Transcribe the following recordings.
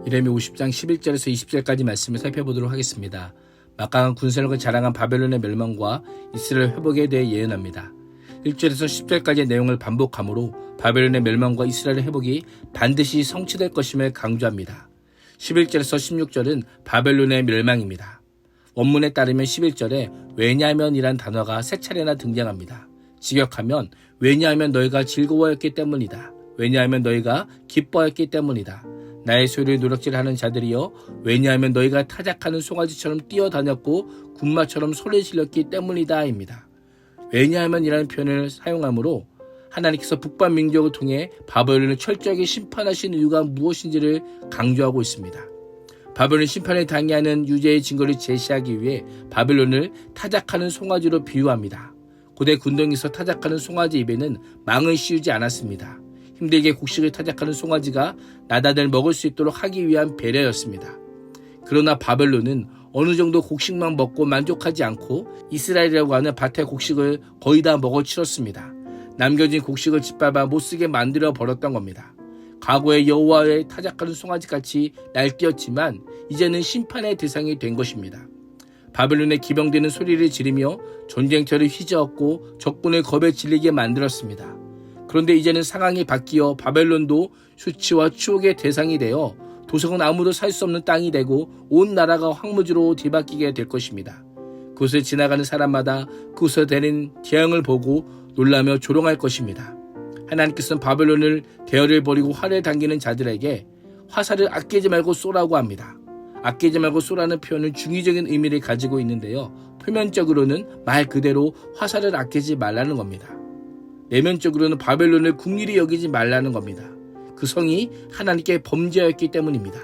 예레미야 50장 11절에서 20절까지 말씀을 살펴보도록 하겠습니다. 막강한 군사력을 자랑한 바벨론의 멸망과 이스라엘 회복에 대해 예언합니다. 1절에서 10절까지의 내용을 반복하므로 바벨론의 멸망과 이스라엘의 회복이 반드시 성취될 것임을 강조합니다. 11절에서 16절은 바벨론의 멸망입니다. 원문에 따르면 11절에 왜냐하면이란 단어가 3차례나 등장합니다. 직역하면 왜냐하면 너희가 즐거워했기 때문이다. 왜냐하면 너희가 기뻐했기 때문이다. 나의 소리를 노력질하는 자들이여 왜냐하면 너희가 타작하는 송아지처럼 뛰어다녔고 군마처럼 소리 질렀기 때문이다 입니다. 왜냐하면이라는 표현을 사용하므로 하나님께서 북방 민족을 통해 바벨론을 철저하게 심판하신 이유가 무엇인지를 강조하고 있습니다. 바벨론 심판을 당해하는 유죄의 증거를 제시하기 위해 바벨론을 타작하는 송아지로 비유합니다. 고대 군동에서 타작하는 송아지 입에는 망을 씌우지 않았습니다. 힘들게 곡식을 타작하는 송아지가 나단을 먹을 수 있도록 하기 위한 배려였습니다. 그러나 바벨론은 어느 정도 곡식만 먹고 만족하지 않고 이스라엘이라고 하는 밭의 곡식을 거의 다 먹어치웠습니다. 남겨진 곡식을 짓밟아 못쓰게 만들어 버렸던 겁니다. 과거의 여호와의 타작하는 송아지같이 날뛰었지만 이제는 심판의 대상이 된 것입니다. 바벨론의 기병대는 소리를 지르며 전쟁터를 휘저었고 적군을 겁에 질리게 만들었습니다. 그런데 이제는 상황이 바뀌어 바벨론도 수치와 추억의 대상이 되어 도성은 아무도 살 수 없는 땅이 되고 온 나라가 황무지로 뒤바뀌게 될 것입니다. 그곳을 지나가는 사람마다 그곳에 되는 재앙을 보고 놀라며 조롱할 것입니다. 하나님께서는 바벨론을 대열을 벌이고 활을 당기는 자들에게 화살을 아끼지 말고 쏘라고 합니다. 아끼지 말고 쏘라는 표현은 중의적인 의미를 가지고 있는데요. 표면적으로는 말 그대로 화살을 아끼지 말라는 겁니다. 내면적으로는 바벨론을 긍휼히 여기지 말라는 겁니다. 그 성이 하나님께 범죄였기 때문입니다.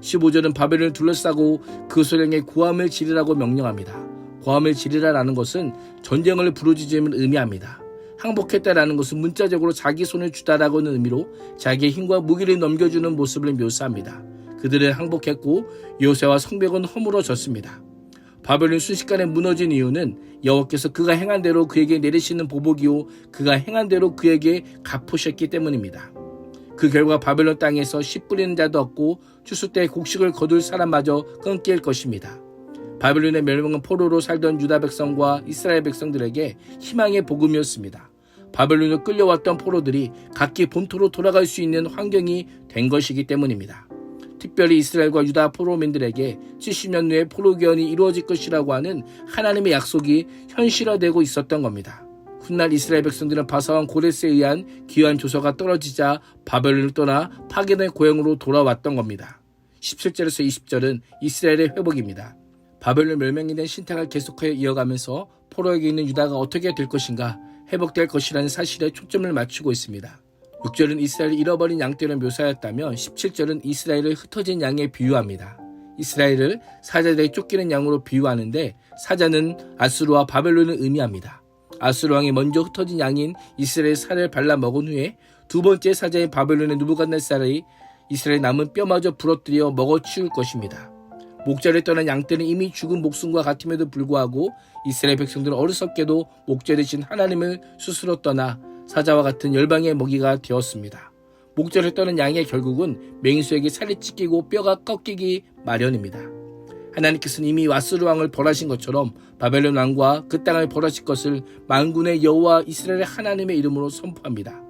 15절은 바벨론을 둘러싸고 그 소령에 고함을 지르라고 명령합니다. 고함을 지르라라는 것은 전쟁을 부르짖음을 의미합니다. 항복했다라는 것은 문자적으로 자기 손을 주다라고는 의미로 자기의 힘과 무기를 넘겨주는 모습을 묘사합니다. 그들은 항복했고 요새와 성벽은 허물어졌습니다. 바벨론이 순식간에 무너진 이유는 여호와께서 그가 행한 대로 그에게 내리시는 보복이요 그가 행한 대로 그에게 갚으셨기 때문입니다. 그 결과 바벨론 땅에서 씨 뿌리는 자도 없고 추수 때 곡식을 거둘 사람마저 끊길 것입니다. 바벨론의 멸망은 포로로 살던 유다 백성과 이스라엘 백성들에게 희망의 복음이었습니다. 바벨론을 끌려왔던 포로들이 각기 본토로 돌아갈 수 있는 환경이 된 것이기 때문입니다. 특별히 이스라엘과 유다 포로민들에게 70년 후에 포로기원이 이루어질 것이라고 하는 하나님의 약속이 현실화되고 있었던 겁니다. 훗날 이스라엘 백성들은 바사왕 고레스에 의한 귀한 조서가 떨어지자 바벨론을 떠나 파괴된 고향으로 돌아왔던 겁니다. 17절에서 20절은 이스라엘의 회복입니다. 바벨론 멸망에 대한 신탁을 계속하여 이어가면서 포로에게 있는 유다가 어떻게 될 것인가, 회복될 것이라는 사실에 초점을 맞추고 있습니다. 6절은 이스라엘이 잃어버린 양떼를 묘사했다면 17절은 이스라엘을 흩어진 양에 비유합니다. 이스라엘을 사자들이 쫓기는 양으로 비유하는데 사자는 아수르와 바벨론을 의미합니다. 아수르 왕이 먼저 흩어진 양인 이스라엘 살을 발라 먹은 후에 두 번째 사자인 바벨론의 느부갓네살이 이스라엘 남은 뼈마저 부러뜨려 먹어치울 것입니다. 목자를 떠난 양떼는 이미 죽은 목숨과 같음에도 불구하고 이스라엘 백성들은 어리석게도 목자 대신 하나님을 스스로 떠나 사자와 같은 열방의 먹이가 되었습니다. 목자를 떠난 양의 결국은 맹수에게 살이 찢기고 뼈가 꺾이기 마련입니다. 하나님께서는 이미 아수르 왕을 벌하신 것처럼 바벨론 왕과 그 땅을 벌하실 것을 만군의 여호와 이스라엘의 하나님의 이름으로 선포합니다.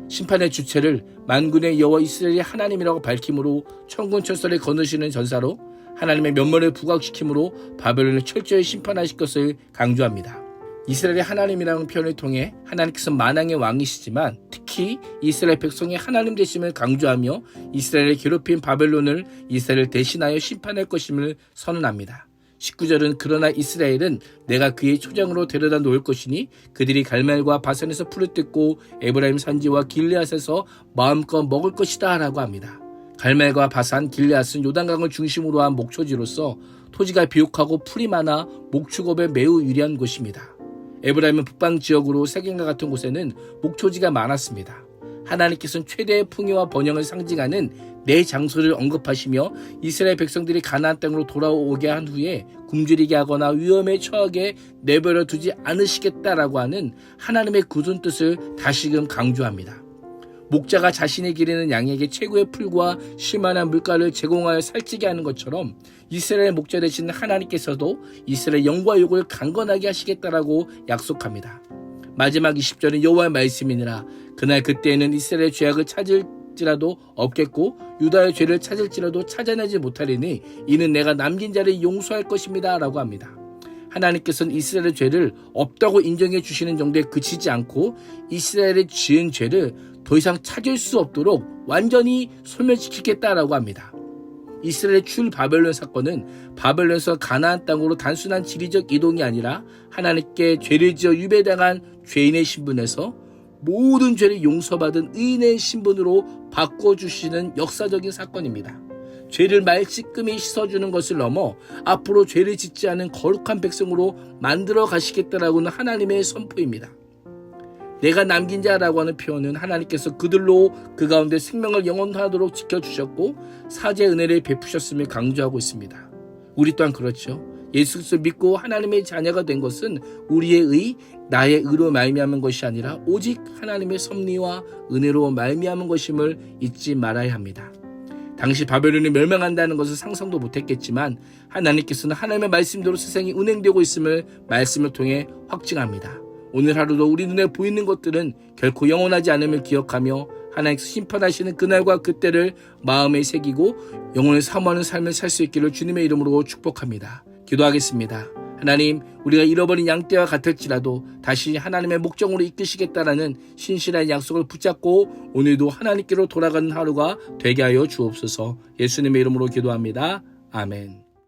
심판의 주체를 만군의 여호와 이스라엘의 하나님이라고 밝힘으로 천군천사를 거느시는 전사로 하나님의 면모를 부각시킴으로 바벨론을 철저히 심판하실 것을 강조합니다. 이스라엘의 하나님이라는 표현을 통해 하나님께서 만왕의 왕이시지만 특히 이스라엘 백성의 하나님 되심을 강조하며 이스라엘을 괴롭힌 바벨론을 이스라엘을 대신하여 심판할 것임을 선언합니다. 19절은 그러나 이스라엘은 내가 그의 초장으로 데려다 놓을 것이니 그들이 갈멜과 바산에서 풀을 뜯고 에브라임 산지와 길르앗에서 마음껏 먹을 것이다 라고 합니다. 갈멜과 바산, 길르앗은 요단강을 중심으로 한 목초지로서 토지가 비옥하고 풀이 많아 목축업에 매우 유리한 곳입니다. 에브라임은 북방 지역으로 세겜과 같은 곳에는 목초지가 많았습니다. 하나님께서는 최대의 풍요와 번영을 상징하는 네 장소를 언급하시며 이스라엘 백성들이 가나안 땅으로 돌아오게 한 후에 굶주리게 하거나 위험에 처하게 내버려 두지 않으시겠다라고 하는 하나님의 굳은 뜻을 다시금 강조합니다. 목자가 자신이 기르는 양에게 최고의 풀과 쉴만한 물가를 제공하여 살찌게 하는 것처럼 이스라엘 목자 되신 하나님께서도 이스라엘 영과 육을 강건하게 하시겠다라고 약속합니다. 마지막 20절은 여호와의 말씀이니라. 그날 그때에는 이스라엘의 죄악을 찾을지라도 없겠고 유다의 죄를 찾을지라도 찾아내지 못하리니 이는 내가 남긴 자를 용서할 것입니다 라고 합니다. 하나님께서는 이스라엘의 죄를 없다고 인정해 주시는 정도에 그치지 않고 이스라엘의 지은 죄를 더 이상 찾을 수 없도록 완전히 소멸시키겠다라고 합니다. 이스라엘의 출 바벨론 사건은 바벨론에서 가나안 땅으로 단순한 지리적 이동이 아니라 하나님께 죄를 지어 유배당한 죄인의 신분에서 모든 죄를 용서받은 의인의 신분으로 바꿔주시는 역사적인 사건입니다. 죄를 말끔히 씻어주는 것을 넘어 앞으로 죄를 짓지 않은 거룩한 백성으로 만들어 가시겠다라고는 하나님의 선포입니다. 내가 남긴 자라고 하는 표현은 하나님께서 그들로 그 가운데 생명을 영원하도록 지켜주셨고 사죄의 은혜를 베푸셨음을 강조하고 있습니다. 우리 또한 그렇죠. 예수 그리스도를 믿고 하나님의 자녀가 된 것은 우리의 의, 나의 의로 말미암은 것이 아니라 오직 하나님의 섭리와 은혜로 말미암은 것임을 잊지 말아야 합니다. 당시 바벨론이 멸망한다는 것을 상상도 못했겠지만 하나님께서는 하나님의 말씀대로 세상이 운행되고 있음을 말씀을 통해 확증합니다. 오늘 하루도 우리 눈에 보이는 것들은 결코 영원하지 않음을 기억하며 하나님께서 심판하시는 그날과 그때를 마음에 새기고 영혼을 사모하는 삶을 살 수 있기를 주님의 이름으로 축복합니다. 기도하겠습니다. 하나님, 우리가 잃어버린 양떼와 같을지라도 다시 하나님의 목적으로 이끄시겠다라는 신실한 약속을 붙잡고 오늘도 하나님께로 돌아가는 하루가 되게 하여 주옵소서. 예수님의 이름으로 기도합니다. 아멘.